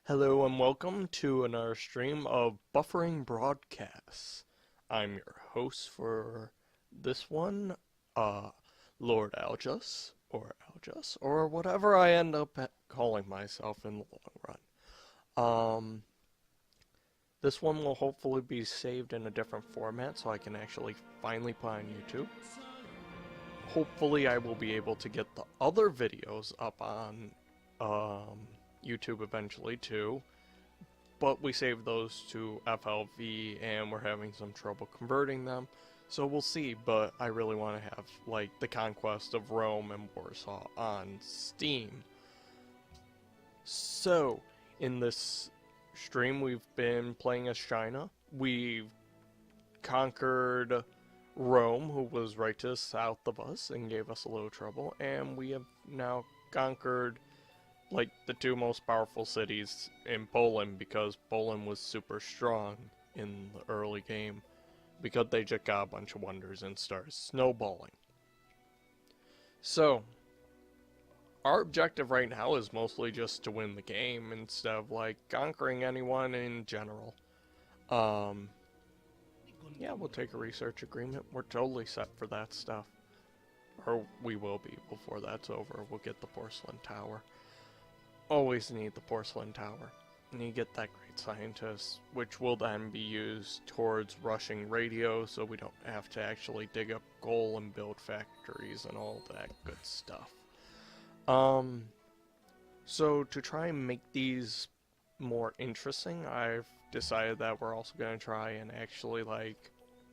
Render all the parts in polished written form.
Hello and welcome to another stream of Buffering Broadcasts. I'm your host for this one, Lord Aljust, or whatever I end up calling myself in the long run. This one will hopefully be saved in a different format so I can actually finally put on YouTube. Hopefully I will be able to get the other videos up on, YouTube eventually too, but we saved those to FLV and we're having some trouble converting them, so we'll see. But I really want to have like the Conquest of Rome and Warsaw on Steam. So in this stream we've been playing as China. We've conquered Rome, who was right to the south of us and gave us a little trouble, and we have now conquered like the two most powerful cities in Poland, because Poland was super strong in the early game because they just got a bunch of wonders and started snowballing. So our objective right now is mostly just to win the game instead of like conquering anyone in general. Yeah, we'll take a research agreement. We're totally set for that stuff. Or we will be before that's over. We'll get the porcelain tower. Always need the porcelain tower. And you get that great scientist, which will then be used towards rushing radio, so we don't have to actually dig up coal and build factories and all that good stuff. So to try and make these more interesting, I've decided that we're also going to try and actually like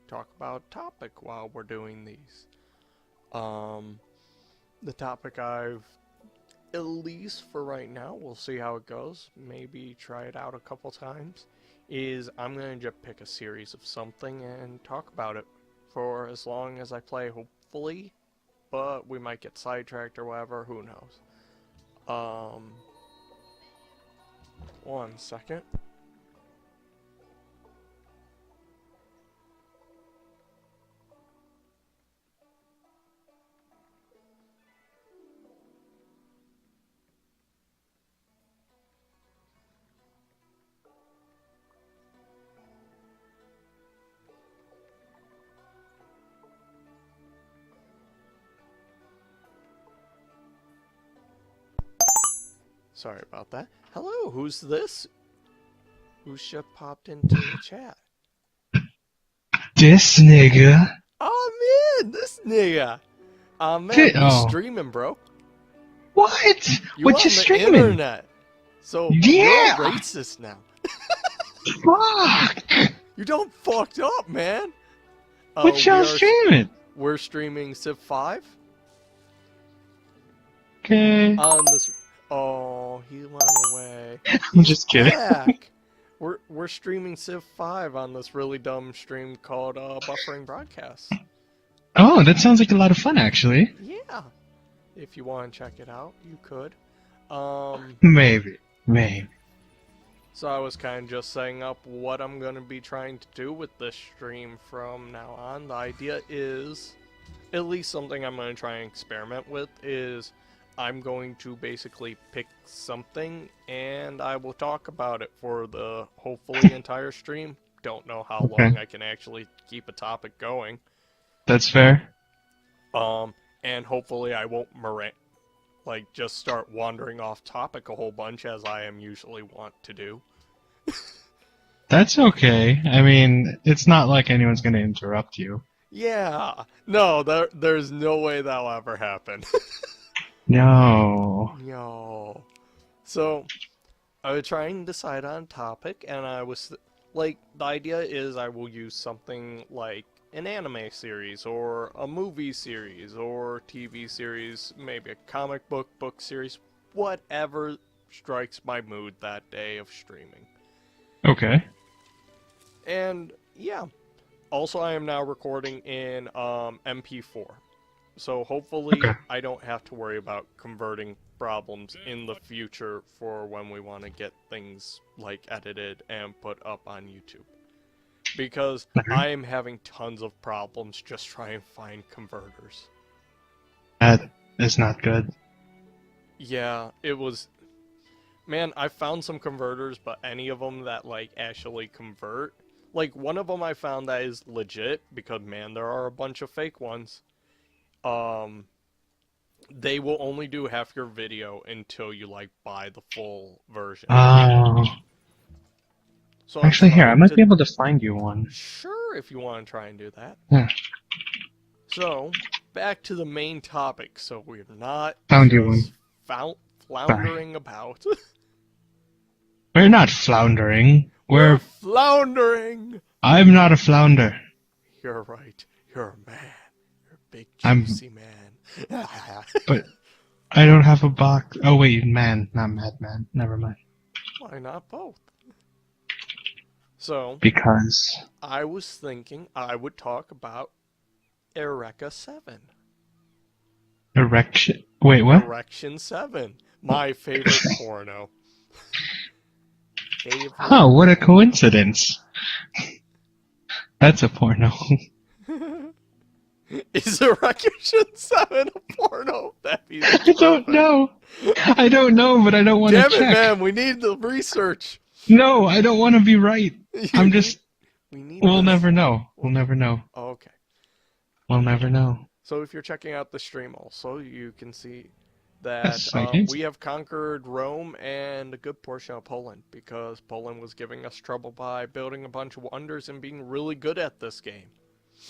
talk about topic while we're doing these. The topic I've, at least for right now, we'll see how it goes, maybe try it out a couple times, is I'm going to just pick a series of something and talk about it for as long as I play, hopefully, but we might get sidetracked or whatever, who knows. One second. Sorry about that. Hello, who's this? Who's just popped into the chat? This nigga. Oh man, this nigga. Man, we Oh. streaming, bro. What? You What on you the streaming? internet. So Yeah. you're a racist now. Fuck. You don't fucked up, man. What y'all streaming? We're streaming Civ 5 Okay. on this. Oh, he went away. I'm just kidding. Back. We're streaming Civ 5 on this really dumb stream called Buffering Broadcasts. Oh, that sounds like a lot of fun, actually. Yeah. If you want to check it out, you could. Maybe. So I was kind of just setting up what I'm going to be trying to do with this stream from now on. The idea is, at least something I'm going to try and experiment with, is I'm going to basically pick something and I will talk about it for the hopefully entire stream. Don't know how long I can actually keep a topic going. That's fair. And hopefully I won't like just start wandering off topic a whole bunch as I am usually want to do. That's okay. I mean, it's not like anyone's gonna interrupt you. Yeah. No, there's no way that'll ever happen. No. No. So, I was trying to decide on a topic, and I was, like, the idea is I will use something like an anime series, or a movie series, or TV series, maybe a comic book series, whatever strikes my mood that day of streaming. Okay. And, yeah. Also, I am now recording in MP4. So hopefully I don't have to worry about converting problems in the future for when we want to get things like edited and put up on YouTube. Because I am having tons of problems just trying to find converters. That is not good. Yeah, it was Man, I found some converters, but any of them that like actually convert, like one of them I found that is legit because man, there are a bunch of fake ones. Um, they will only do half your video until you like buy the full version. Oh. So I'm Actually, here, I trying might to be able to find you one. sure if you want to try and do that. Yeah, So back to the main topic, so we're not found you just one. Sorry. floundering about. We're not floundering. We're floundering. I'm not a flounder. You're right. You're a man. You're a big I'm. juicy man. But I don't have a box. Oh, wait, man, not madman. Never mind. Why not both? So, Because. I was thinking I would talk about Eureka 7. Erection. Wait, what? Erection 7. My favorite porno. Favorite. Oh, what a coincidence. That's a porno. Is Erection 7 a porno? That'd be I don't know. I don't know, but I don't want to Damn check. it, man. We need the research. No, I don't want to be right. I'm just. We need We'll this. never know. We'll never know. Oh, okay. We'll never know. So if you're checking out the stream also, you can see that Yes, I can. we have conquered Rome and a good portion of Poland because Poland was giving us trouble by building a bunch of wonders and being really good at this game.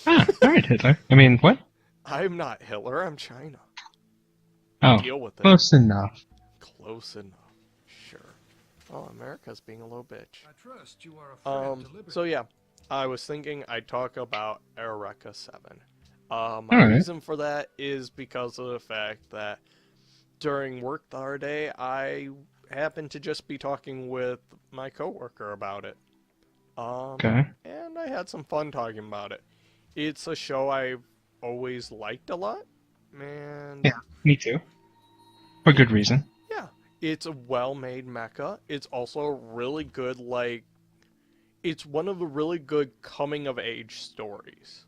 Ah, alright, Hitler. I mean, what? I'm not Hitler, I'm China. Oh, Deal with it. close enough. Close enough. Sure. Oh, America's being a little bitch. I trust you are a friend to liberty. So yeah, I was thinking I'd talk about Eureka 7. My Alright. reason for that is because of the fact that during work the other day, I happened to just be talking with my coworker about it. Okay. And I had some fun talking about it. It's a show I've always liked a lot, and Yeah, me too. For good reason. yeah, it's a well-made mecha. It's also a really good, like, it's one of the really good coming-of-age stories.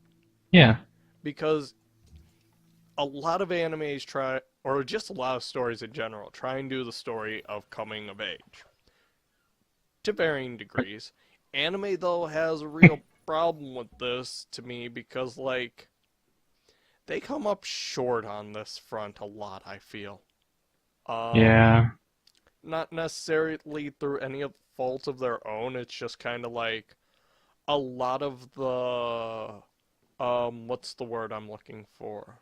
Yeah. Because a lot of animes try, or just a lot of stories in general, try and do the story of coming of age. To varying degrees. Anime, though, has a real problem with this to me because, like, they come up short on this front a lot, I feel. Yeah. Not necessarily through any of fault of their own, it's just kind of like a lot of the, what's the word I'm looking for?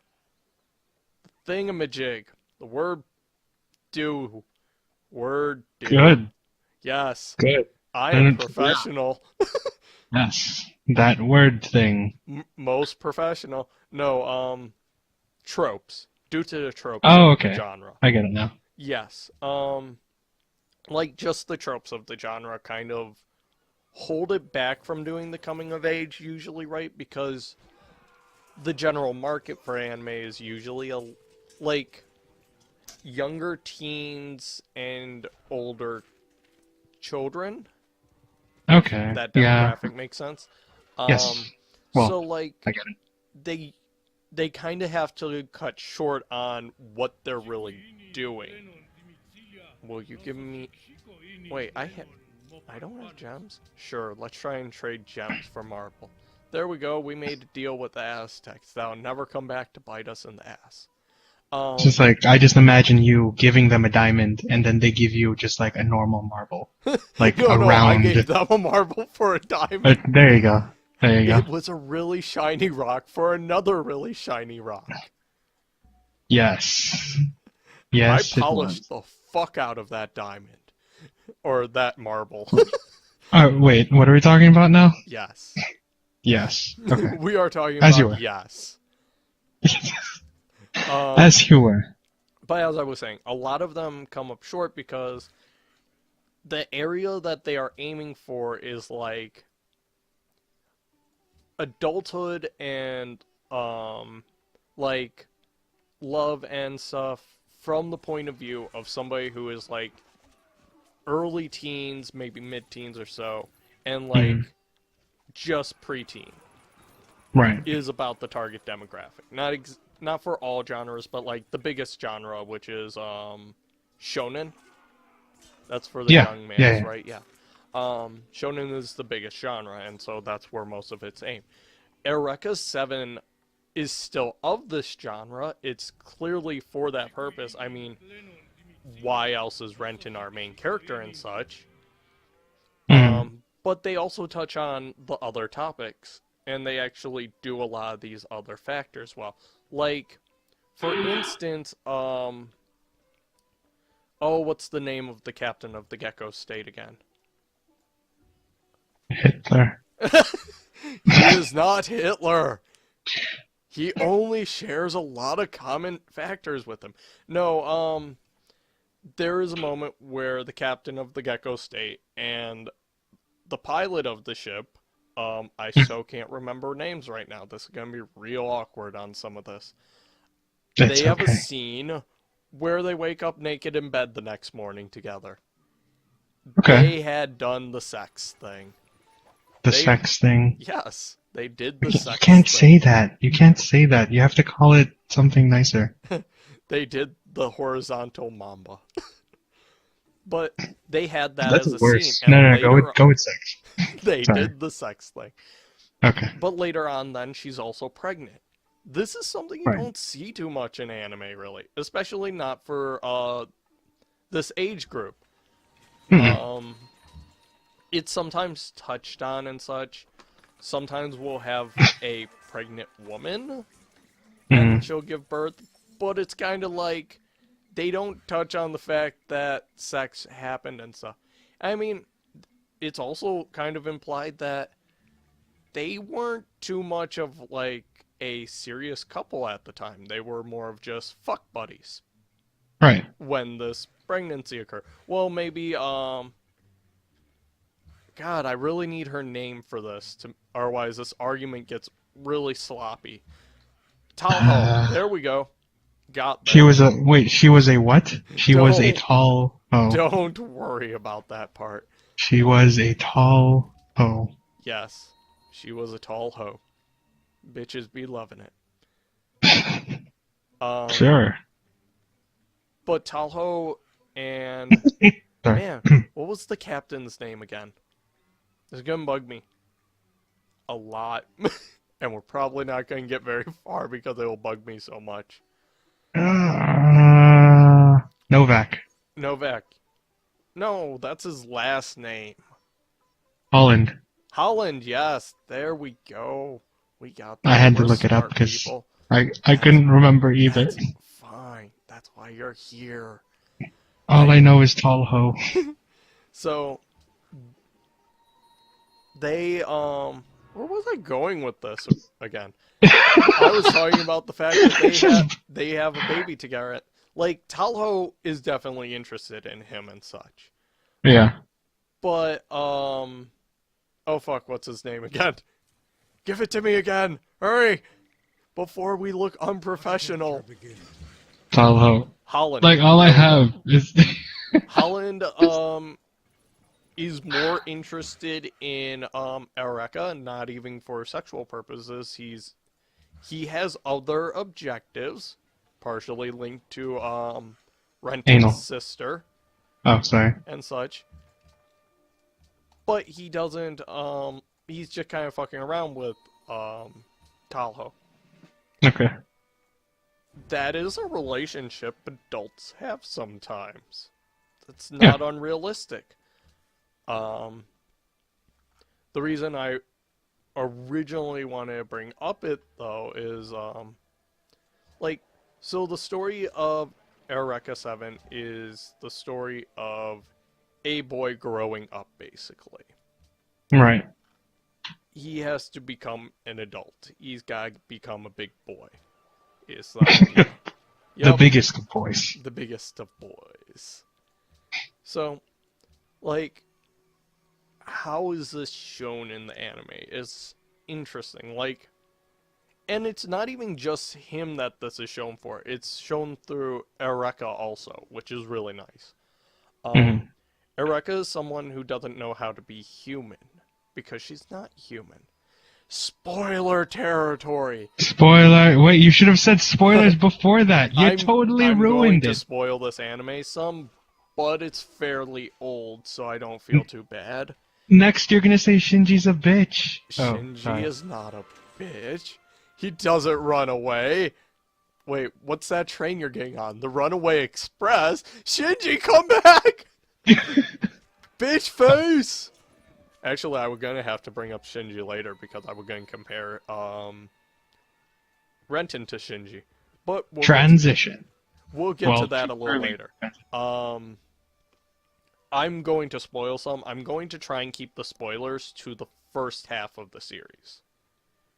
Thingamajig. The word do. Word do. Good. Yes. Good. I am professional. Yes. That word thing. Most professional. No, tropes. Due to the tropes Oh, of the okay. genre. I get it now. Yes. Like just the tropes of the genre kind of hold it back from doing the coming of age usually, right? Because the general market for anime is usually like younger teens and older children. Okay. That Yeah. demographic makes sense. Yes. Well, So like I get it. they kind of have to cut short on what they're really doing. Will you give me? Wait, I don't have gems. Sure, let's try and trade gems for marble. There we go. We made a deal with the Aztecs. That'll never come back to bite us in the ass. It's just like, I just imagine you giving them a diamond, and then they give you just like a normal marble. Like no, a I round. gave them a marble for a diamond. There you go. There you go. It was a really shiny rock for another really shiny rock. Yes. Yes, I it polished was. the fuck out of that diamond. Or that marble. Wait, what are we talking about now? Yes. Yes. Okay. We are talking As you about were. yes. As you were. But as I was saying, a lot of them come up short because the area that they are aiming for is like adulthood and like love and stuff from the point of view of somebody who is like early teens, maybe mid-teens or so, and like just preteen. Right. Is about the target demographic. Not for all genres, but like the biggest genre, which is shonen. That's for the Yeah, young yeah, males, yeah. right? Yeah. Shonen is the biggest genre, and so that's where most of its aim. Eureka 7 is still of this genre. It's clearly for that purpose. I mean, why else is Renton our main character and such? Mm. But they also touch on the other topics, and they actually do a lot of these other factors well. Like, for instance, what's the name of the captain of the Gecko State again? Hitler. He is not Hitler. He only shares a lot of common factors with him. No, there is a moment where the captain of the Gecko State and the pilot of the ship, I so can't remember names right now. This is going to be real awkward on some of this. It's They have a okay. scene where they wake up naked in bed the next morning together. Okay. They had done the sex thing. The they- sex thing. Yes, they did the You sex can't thing. say that. You can't say that. You have to call it something nicer. They did the horizontal mamba. But they had that That's as a worse. scene. No, And no, no. later Go with sex. they Sorry. did the sex thing. Okay. But later on, then, she's also pregnant. This is something you Right. don't see too much in anime, really. Especially not for this age group. Mhm. It's sometimes touched on and such. Sometimes we'll have a pregnant woman, and Mhm. she'll give birth. But it's kind of like they don't touch on the fact that sex happened and stuff. I mean, it's also kind of implied that they weren't too much of like a serious couple at the time. They were more of just fuck buddies Right. when this pregnancy occurred. Well, maybe God, I really need her name for this to otherwise this argument gets really sloppy. Talho, there we go. Got there. She was a wait. She was a what? She was a Don't- tall. Oh. Don't worry about that part. She was a tall. Oh. Yes, she was a tall hoe. Bitches be loving it. Sure. But Talho and Sorry. man, what was the captain's name again? It's gonna bug me a lot, and we're probably not gonna get very far because it'll bug me so much. Novak. Novak. No, that's his last name. Holland. Holland. Yes, there we go. We got that. I had to We're look it up smart because people. I couldn't remember either. That's fine. That's why you're here. All I know is tall ho. So they where was I going with this again? I was talking about the fact that they have a baby together. Like Talho is definitely interested in him and such. Yeah. But oh fuck, what's his name again? Give it to me again. Hurry. Before we look unprofessional. Tall ho. Holland. Like all I have is. Holland is more interested in Eureka, not even for sexual purposes. He has other objectives, partially linked to Renton's Anal. sister Oh, sorry. and such. But he doesn't he's just kind of fucking around with Talho. Okay. That is a relationship adults have sometimes. It's not unrealistic. The reason I originally wanted to bring up it though is so the story of Eureka 7 is the story of a boy growing up basically. Right. He has to become an adult. He's got to become a big boy. It's the idea. The Yup. biggest of boys. The biggest of boys. So, like, how is this shown in the anime? It's interesting. Like, and it's not even just him that this is shown for. It's shown through Eureka also, which is really nice. Mhm. Eureka is someone who doesn't know how to be human because she's not human. Spoiler territory. Spoiler. Wait, you should have said spoilers before that. You totally I'm going ruined to it. spoil this anime some. but it's fairly old, so I don't feel too bad. Next, you're gonna say Shinji's a bitch. Oh, Shinji sorry. is not a bitch. He doesn't run away. Wait, what's that train you're getting on? The Runaway Express? Shinji, come back! Bitch face! Actually, I was gonna have to bring up Shinji later because I was gonna compare Renton to Shinji. But Transition. we'll get to that a little later. I'm going to spoil some. I'm going to try and keep the spoilers to the first half of the series.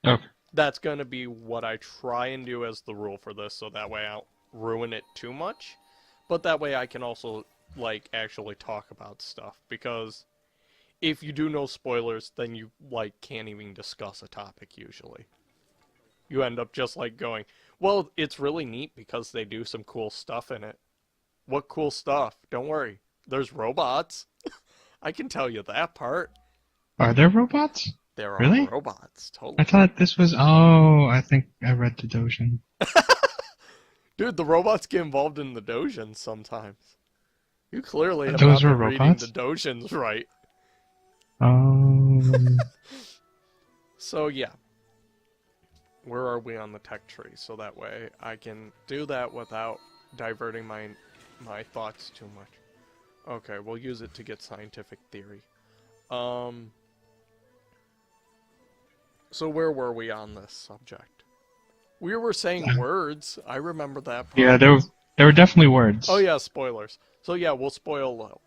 Okay. That's going to be what I try and do as the rule for this, so that way I don't ruin it too much. But that way I can also, like, actually talk about stuff. Because if you do know spoilers, then you, like, can't even discuss a topic usually. You end up just, like, going, well, it's really neat because they do some cool stuff in it. What cool stuff? Don't worry. There's robots. I can tell you that part. Are there robots? There are Really? robots, totally. I thought this was. Oh, I think I read the Dojin. Dude, the robots get involved in the dojins sometimes. You clearly have Those not were been reading robots? the dojins right. Oh. So yeah. Where are we on the tech tree? So that way I can do that without diverting my thoughts too much. Okay, we'll use it to get scientific theory. So where were we on this subject? We were saying words. I remember that part. Yeah, there were definitely words. Oh yeah, spoilers. So yeah, we'll spoil low.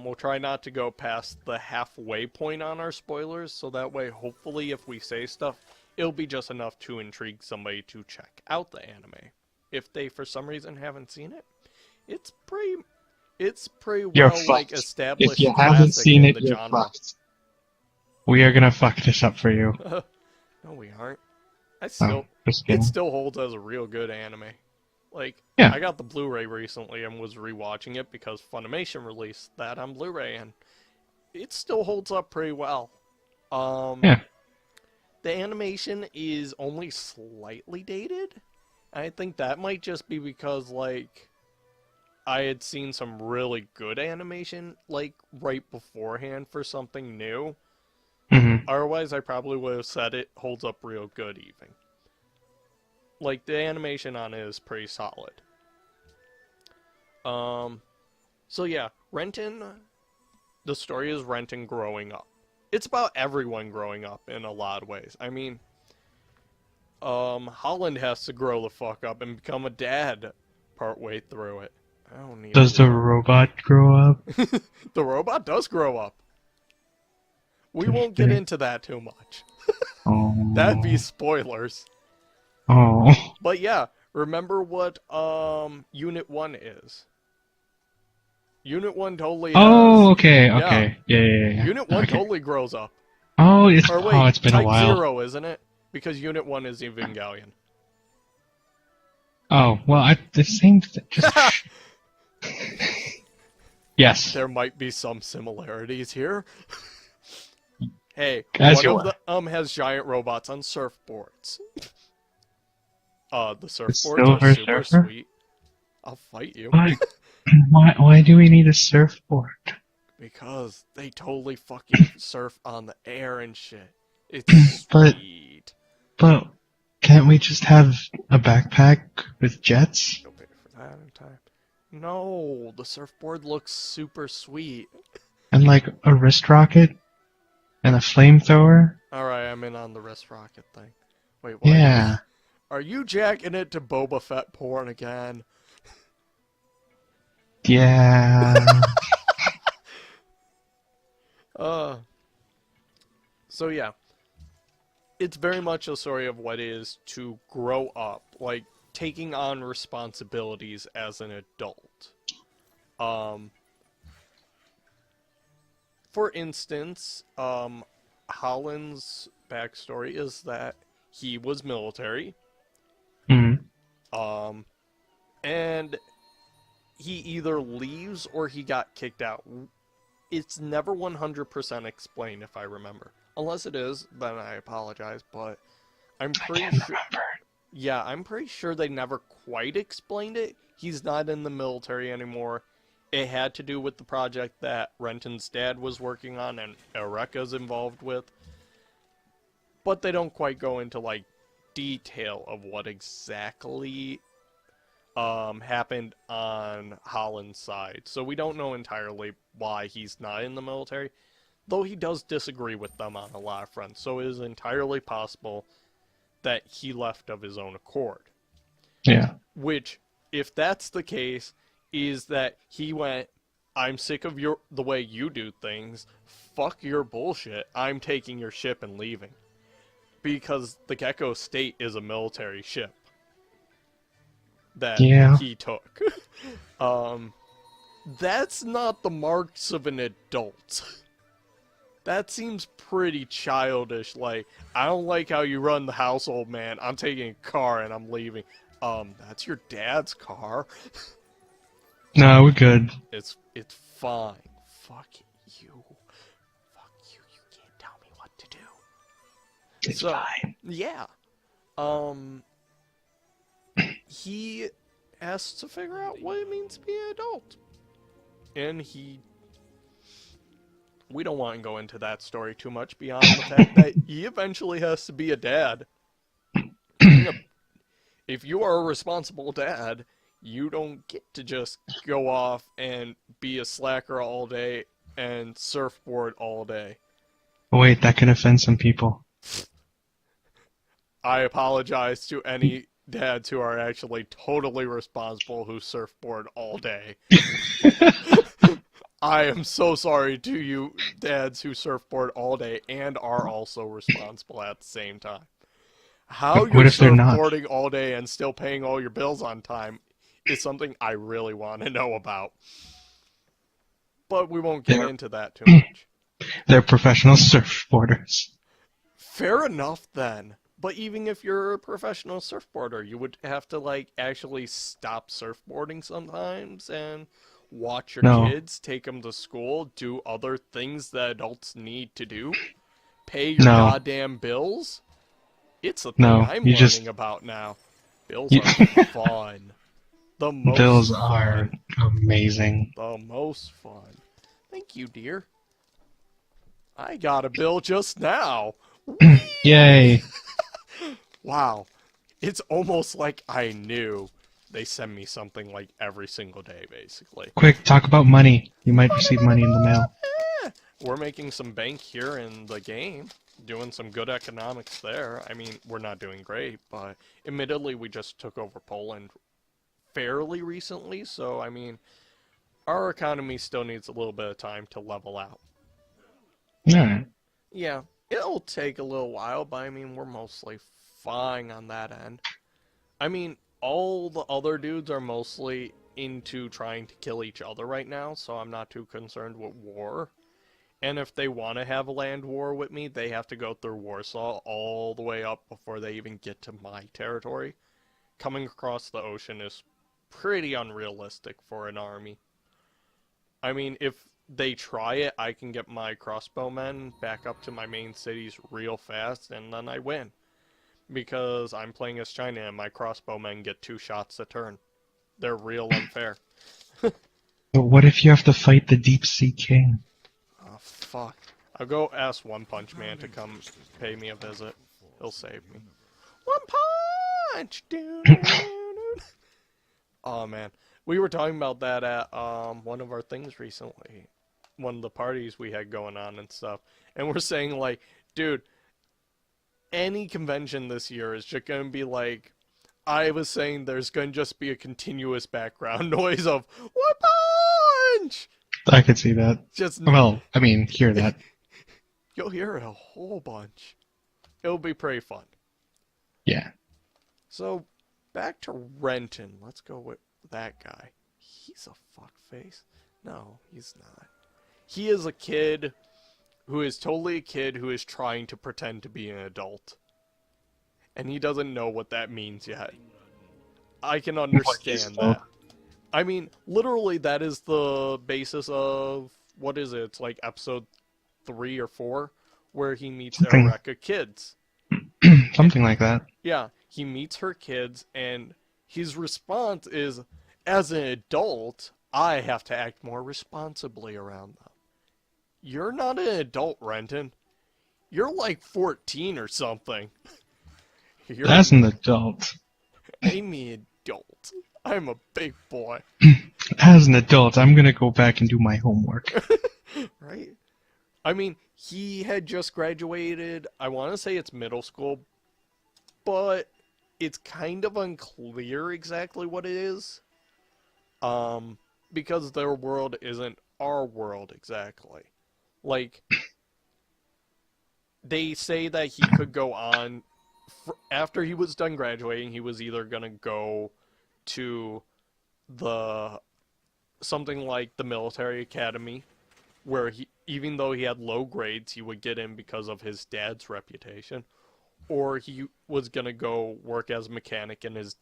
We'll try not to go past the halfway point on our spoilers, so that way, hopefully, if we say stuff, it'll be just enough to intrigue somebody to check out the anime. If they, for some reason, haven't seen it, it's pretty You're well, like, fucked. established If you haven't classic seen in it, the you're genre. fucked. We are gonna fuck this up for you. No, we aren't. Just It kidding. still holds as a real good anime. Like, Yeah. I got the Blu-ray recently and was rewatching it because Funimation released that on Blu-ray, and it still holds up pretty well. Yeah. The animation is only slightly dated. I think that might just be because, like, I had seen some really good animation, like, right beforehand for something new. Mm-hmm. Otherwise, I probably would have said it holds up real good, even. Like, the animation on it is pretty solid. So yeah, Renton, the story is Renton growing up. It's about everyone growing up in a lot of ways. I mean, Holland has to grow the fuck up and become a dad partway through it. I don't need Does to the robot grow up? The robot does grow up. We Just won't get kidding. into that too much. Oh. That'd be spoilers. Oh. But yeah, remember what Unit 1 is. Unit 1 totally has... Oh, okay, okay. Yeah. Unit 1 Okay. totally grows up. Oh, it's Or wait, it's been Type a while. 0, isn't it? Because Unit 1 is Evangelion. Oh, well, the same just Yes. There might be some similarities here. Hey, As one you of them has giant robots on surfboards. The surfboards Silver are super Surfer? sweet. I'll fight you. Why do we need a surfboard? Because they totally fucking surf on the air and shit. It's But- sweet. But can't we just have a backpack with jets? You'll pay for that in time. No, the surfboard looks super sweet. And like a wrist rocket? And a flamethrower? Alright, I'm in on the wrist rocket thing. Wait, what? Yeah. Are you jacking it to Boba Fett porn again? Yeah. So yeah. It's very much a story of what it is to grow up, like taking on responsibilities as an adult. For instance, Holland's backstory is that he was military, Mhm. and he either leaves or he got kicked out. It's never 100% explained, if I remember. Unless it is, then I apologize, but I'm pretty sure... Remember. Yeah, I'm pretty sure they never quite explained it. He's not in the military anymore. it had to do with the project that Renton's dad was working on and Eureka's involved with. But they don't quite go into, like, detail of what exactly happened on Holland's side. So we don't know entirely why he's not in the military, though he does disagree with them on a lot of fronts. So it is entirely possible that he left of his own accord. Yeah. Which, if that's the case, is that he went, I'm sick of the way you do things. Fuck your bullshit. I'm taking your ship and leaving. Because the Gecko State is a military ship that he took. That's not the marks of an adult. That seems pretty childish. Like, I don't like how you run the household, man. I'm taking a car and I'm leaving. That's your dad's car. No, we're good. It's fine. Fuck you. Fuck you. You can't tell me what to do. It's fine. Yeah. He has to figure out what it means to be an adult. And we don't want to go into that story too much beyond the fact that he eventually has to be a dad. If you are a responsible dad, you don't get to just go off and be a slacker all day and surfboard all day. Wait, that can offend some people. I apologize to any dads who are actually totally responsible who surfboard all day. I am so sorry to you dads who surfboard all day and are also responsible at the same time. How What you're if they're not? surfboarding all day and still paying all your bills on time is something I really want to know about. But we won't get into that too much. They're professional surfboarders. Fair enough then. But even if you're a professional surfboarder, you would have to, like, actually stop surfboarding sometimes and watch your kids, take them to school, do other things that adults need to do, pay your goddamn bills. It's a thing I'm learning about now. Bills are fun. The most Bills fun. are amazing. The most fun. Thank you, dear. I got a bill just now. Yay. Wow. It's almost like I knew. They send me something like every single day, basically. Quick, talk about money. You might receive money in the mail. We're making some bank here in the game. Doing some good economics there. I mean, we're not doing great, but admittedly, we just took over Poland fairly recently, so, I mean, our economy still needs a little bit of time to level out. Alright. Yeah, it'll take a little while, but, I mean, we're mostly fine on that end. I mean, all the other dudes are mostly into trying to kill each other right now, so I'm not too concerned with war. And if they want to have a land war with me, they have to go through Warsaw all the way up before they even get to my territory. Coming across the ocean is pretty unrealistic for an army. I mean, if they try it, I can get my crossbowmen back up to my main cities real fast, and then I win. Because I'm playing as China, and my crossbowmen get 2 shots a turn. They're real unfair. But what if you have to fight the Deep Sea King? Oh, fuck. I'll go ask One Punch Man to come pay me a visit. He'll save me. One Punch! Oh, man. We were talking about that at one of our things recently. One of the parties we had going on and stuff. And we're saying, like, dude, any convention this year is just going to be like, I was saying there's going to just be a continuous background noise of, One Punch! I could see that. Well, I mean, hear that. You'll hear it a whole bunch. It'll be pretty fun. Yeah. So, back to Renton. Let's go with that guy. He's a fuckface. No, he's not. He is a kid who is totally a kid who is trying to pretend to be an adult. And he doesn't know what that means yet. I can understand that. I mean, literally, that is the basis of, what is it? It's like episode 3 or 4, where he meets Eureka kids. Something like that. Yeah, he meets her kids, and his response is, as an adult, I have to act more responsibly around them. You're not an adult, Renton. You're like 14 or something. You're As an adult, I'm an adult. I'm a big boy. I'm gonna go back and do my homework. Right? I mean, he had just graduated, I want to say it's middle school, but it's kind of unclear exactly what it is. Because their world isn't our world exactly. Like, they say that he could go on, after he was done graduating, he was either gonna go to the, something like the military academy, where he, even though he had low grades, he would get in because of his dad's reputation, or he was gonna go work as a mechanic in his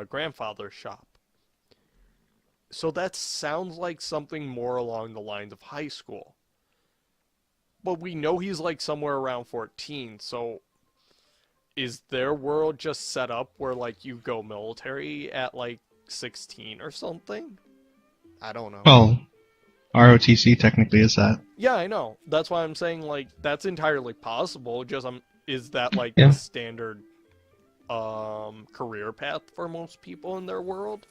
grandfather's shop. So that sounds like something more along the lines of high school. But we know he's like somewhere around 14, so is their world just set up where like you go military at like 16 or something? I don't know. Well, ROTC technically is that. Yeah, I know. That's why I'm saying like that's entirely possible. Just is that like Yeah. the standard career path for most people in their world?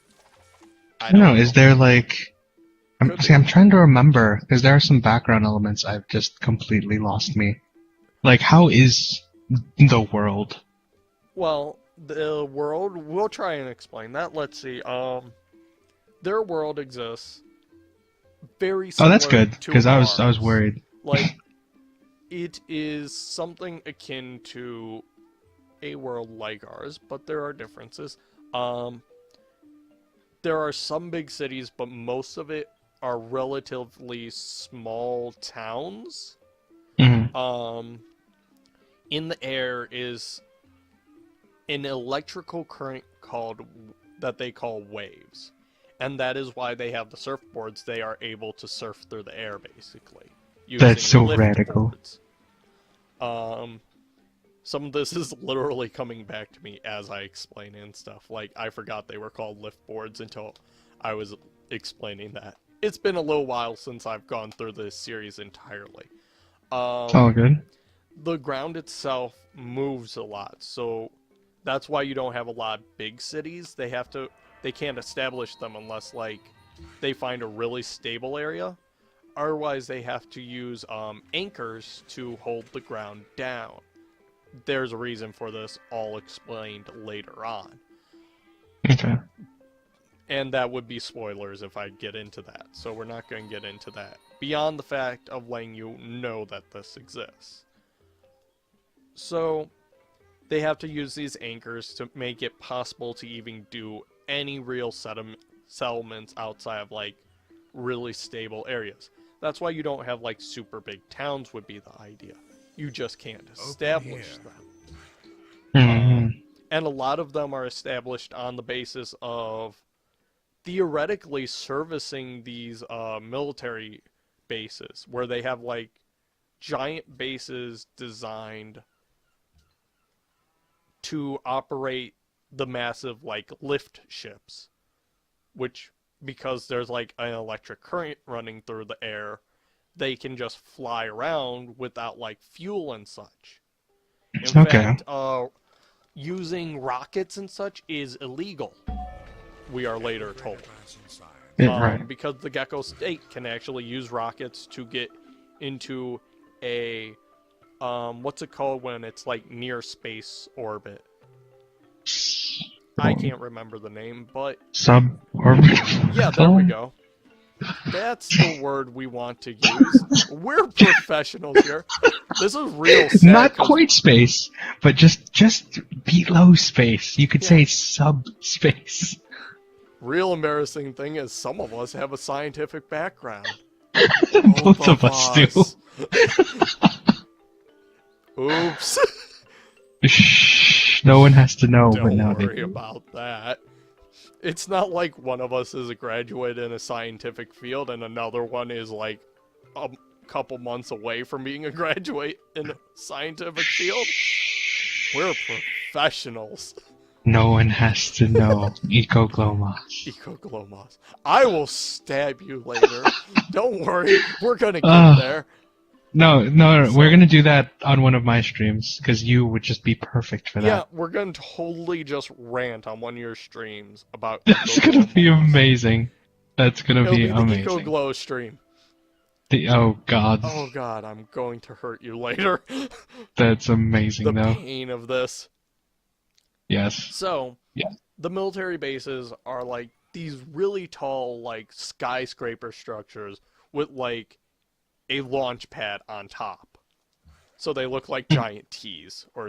I don't know. Is there like? Could I'm be. trying to remember because there are some background elements I've just completely lost me. Like, how is the world? Well, the world, we'll try and explain that. Let's see. Their world exists very Oh, that's similar good to because I was ours. worried. Like, it is something akin to a world like ours, but there are differences. There are some big cities, but most of it are relatively small towns. Mhm. In the air is an electrical current called that they call waves. And that is why they have the surfboards. They are able to surf through the air basically That's using so lift radical. boards. Some of this is literally coming back to me as I explain and stuff. Like, I forgot they were called lift boards until I was explaining that. It's been a little while since I've gone through this series entirely. It's all good. The ground itself moves a lot, so that's why you don't have a lot of big cities. They can't establish them unless like they find a really stable area. Otherwise, they have to use anchors to hold the ground down. There's a reason for this, all explained later on. Okay. And that would be spoilers if I get into that, so we're not going to get into that. Beyond the fact of letting you know that this exists. So, they have to use these anchors to make it possible to even do any real settlements outside of, like, really stable areas. That's why you don't have, like, super big towns would be the idea. You just can't establish here. them. Mhm. And a lot of them are established on the basis of theoretically servicing these military bases, where they have, like, giant bases designed to operate the massive, like, lift ships, which, because there's, like, an electric current running through the air, they can just fly around without, like, fuel and such. In Okay. fact, using rockets and such is illegal, we are later told. Yeah, right. Because the Gecko State can actually use rockets to get into a what's it called when it's like near space orbit? I can't remember the name, but Suborbital. yeah, there we go. That's the word we want to use. We're professionals here. This is real sad. Not quite space, but just below space. You could Yeah. say subspace. Real embarrassing thing is some of us have a scientific background. Both of us do. Oops. Shh, no one has to know, but Don't now they worry do. about that. It's not like one of us is a graduate in a scientific field and another one is like a couple months away from being a graduate in a scientific field. We're professionals. No one has to know. Ecoglomas. Ecoglomas. I will stab you later. Don't worry, we're gonna get Uh, there. no, we're So, gonna do that on one of my streams, because you would just be perfect for yeah, that. we're gonna totally just rant on one of your streams about That's gonna be Ecoglomas. amazing. That's gonna It'll be be the amazing. Ecoglow stream. Oh god. Oh god, I'm going to hurt you later. That's amazing The though. pain of this. Yes. So, Yeah. the military bases are like these really tall, like skyscraper structures with like a launch pad on top. So they look like giant T's or